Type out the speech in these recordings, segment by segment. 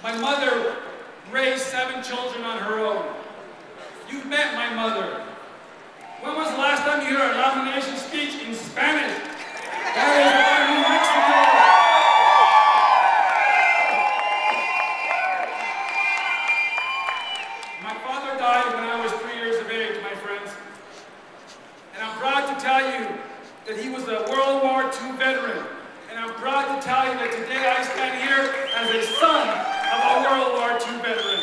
My mother raised 7 children on her own. You've met my mother. When was the last time you heard a nomination speech in Spanish? That is from New Mexico. My father died when I was 3 years of age, my friends. And I'm proud to tell you that he was a World War II veteran. And I'm proud to tell you that today I stand here as a son of a World War II veteran.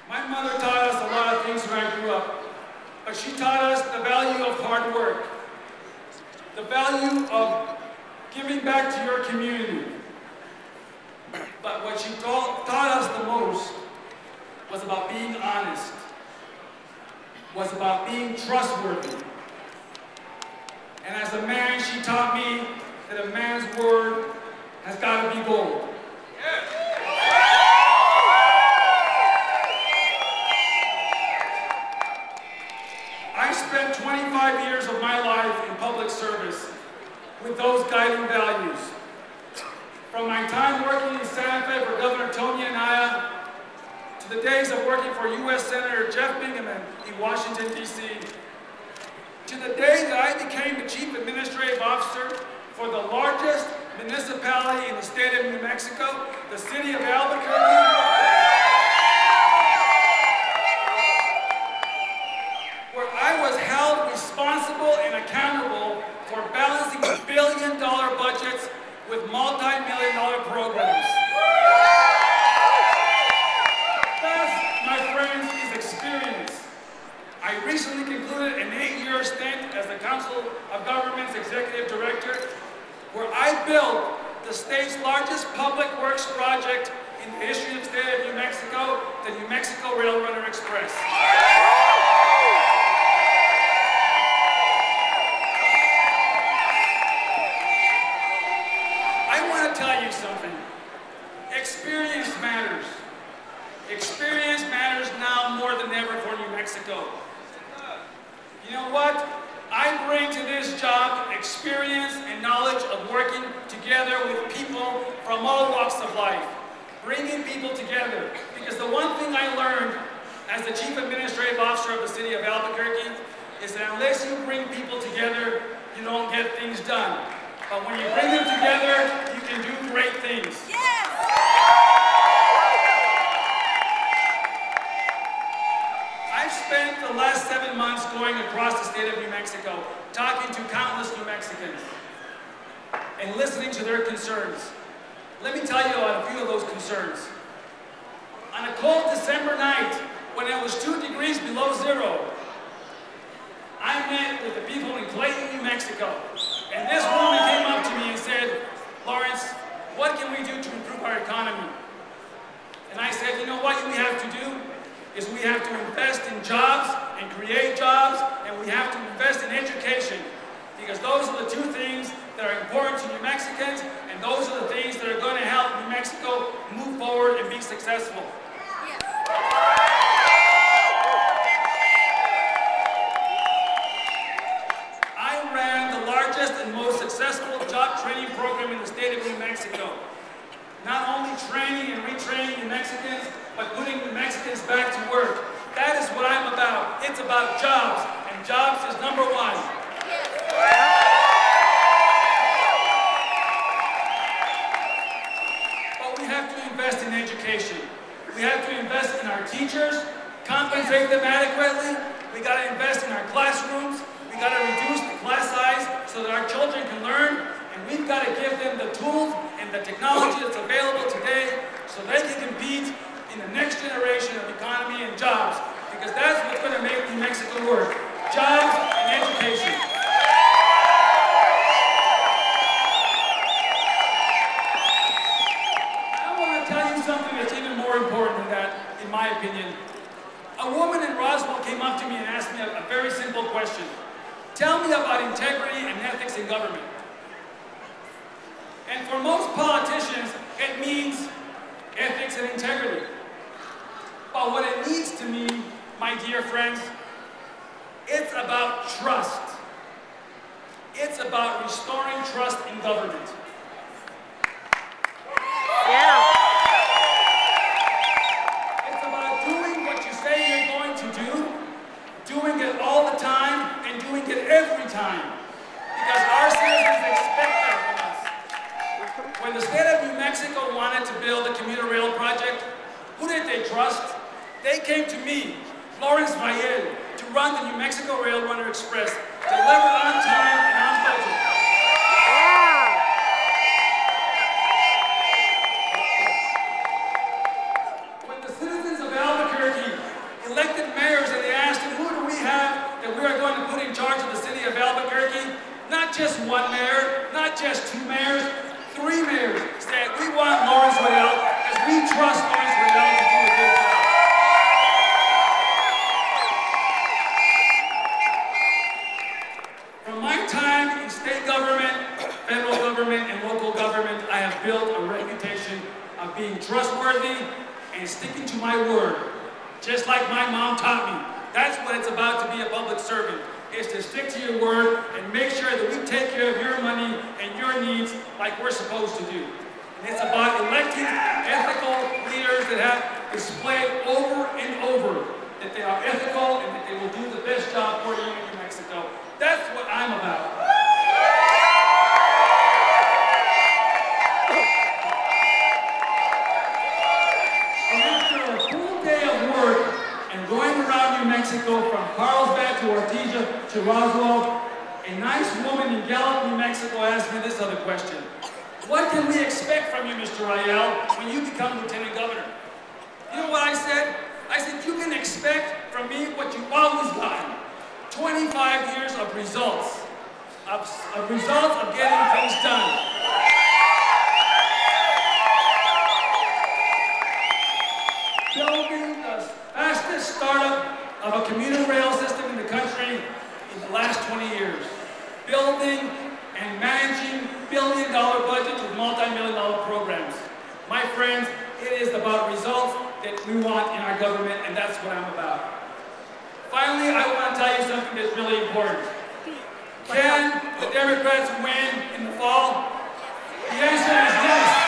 My mother taught us a lot of things when I grew up, but she taught us the value of hard work, the value of giving back to your community. But what she taught us the most was about being honest, was about being trustworthy. And as a man, she taught me that a man's word has got to be gold. I spent 25 years of my life in public service with those guiding values. From my time working in Santa Fe for Governor Tony Anaya, to the days of working for U.S. Senator Jeff Bingham in Washington, D.C., to the day that I became the Chief Administrative Officer for the largest municipality in the state of New Mexico, the city of Albuquerque, where I was held responsible and accountable for balancing billion-dollar budgets with multi-million-dollar programs. My friends, is experience. I recently concluded an 8-year stint as the Council of Governments Executive Director, where I built the state's largest public works project in the history of the state of New Mexico, the New Mexico Rail Runner Express. I want to tell you something. Experience matters. Experience matters now more than ever for New Mexico. You know what? I bring to this job experience and knowledge of working together with people from all walks of life, bringing people together. Because the one thing I learned as the Chief Administrative Officer of the city of Albuquerque is that unless you bring people together, you don't get things done. But when you bring them together, you can do great things. Yes! I've spent the last 7 months going across the state of New Mexico, talking to countless New Mexicans and listening to their concerns. Let me tell you about a few of those concerns. On a cold December night, when it was 2 degrees below zero, I met with the people in Clayton, New Mexico. And this woman came up to me and said, "Lawrence, what can we do to improve our economy?" And I said, you know what we have to do? Is we have to invest in jobs and create jobs, and we have to invest in education, because those are the 2 things that are important to New Mexicans, and those are the things that are going to help New Mexico move forward and be successful. Yes. I ran the largest and most successful job training program in the state of New Mexico. Not only training and retraining New Mexicans, but putting New Mexicans back to work. That is what I'm about. It's about jobs, and jobs is number 1. But we have to invest in education. We have to invest in our teachers, compensate them adequately. We got to invest in our classrooms. We got to reduce the class size so that our children can learn, and we've got to give them the tools and the technology that's available today so they can compete in the next generation of economy and jobs, because that's what's going to make New Mexico work. Jobs and education. I want to tell you something that's even more important than that, in my opinion. A woman in Roswell came up to me and asked me a very simple question. Tell me about integrity and ethics in government. And for most politicians, it means ethics and integrity. But what it means to me, my dear friends, it's about trust. It's about restoring trust in government. Yeah. It's about doing what you say you're going to do, doing it all the time, and doing it every time. Because our citizens expect that from us. When the state of New Mexico wanted to build a commuter rail project, who did they trust? They came to me, Rael, to run the New Mexico Rail Runner Express, delivered on time and on budget. Yeah. When the citizens of Albuquerque elected mayors and they asked them, who do we have that we are going to put in charge of the city of Albuquerque? Not just one mayor, not just two mayors, 3 mayors said, we want Rael because we trust Rael to do a good job. From my time in state government, federal government, and local government, I have built a reputation of being trustworthy and sticking to my word, just like my mom taught me. That's what it's about to be a public servant, is to stick to your word and make sure that we take care of your money and your needs like we're supposed to do. And it's about electing ethical leaders that have displayed over and over that they are ethical and that they will do the best job for you in New Mexico. That's what I'm about. And after a full day of work and going around New Mexico from Carlsbad to Ortigia to Roswell, a nice woman in Gallup, New Mexico asked me this other question. What can we expect from you, Mr. Rael, when you become Lieutenant Governor? You know what I said? I said, you can expect from me what you've always gotten. 25 years of results. Of results of getting things done. Building the fastest startup of a commuter rail system in the country in the last 20 years. Building and managing billion-dollar budgets with multi-million-dollar programs. My friends, it is about results that we want in our government, and that's what I'm about. Finally, I want to tell you something that's really important. Can the Democrats win in the fall? The answer is yes.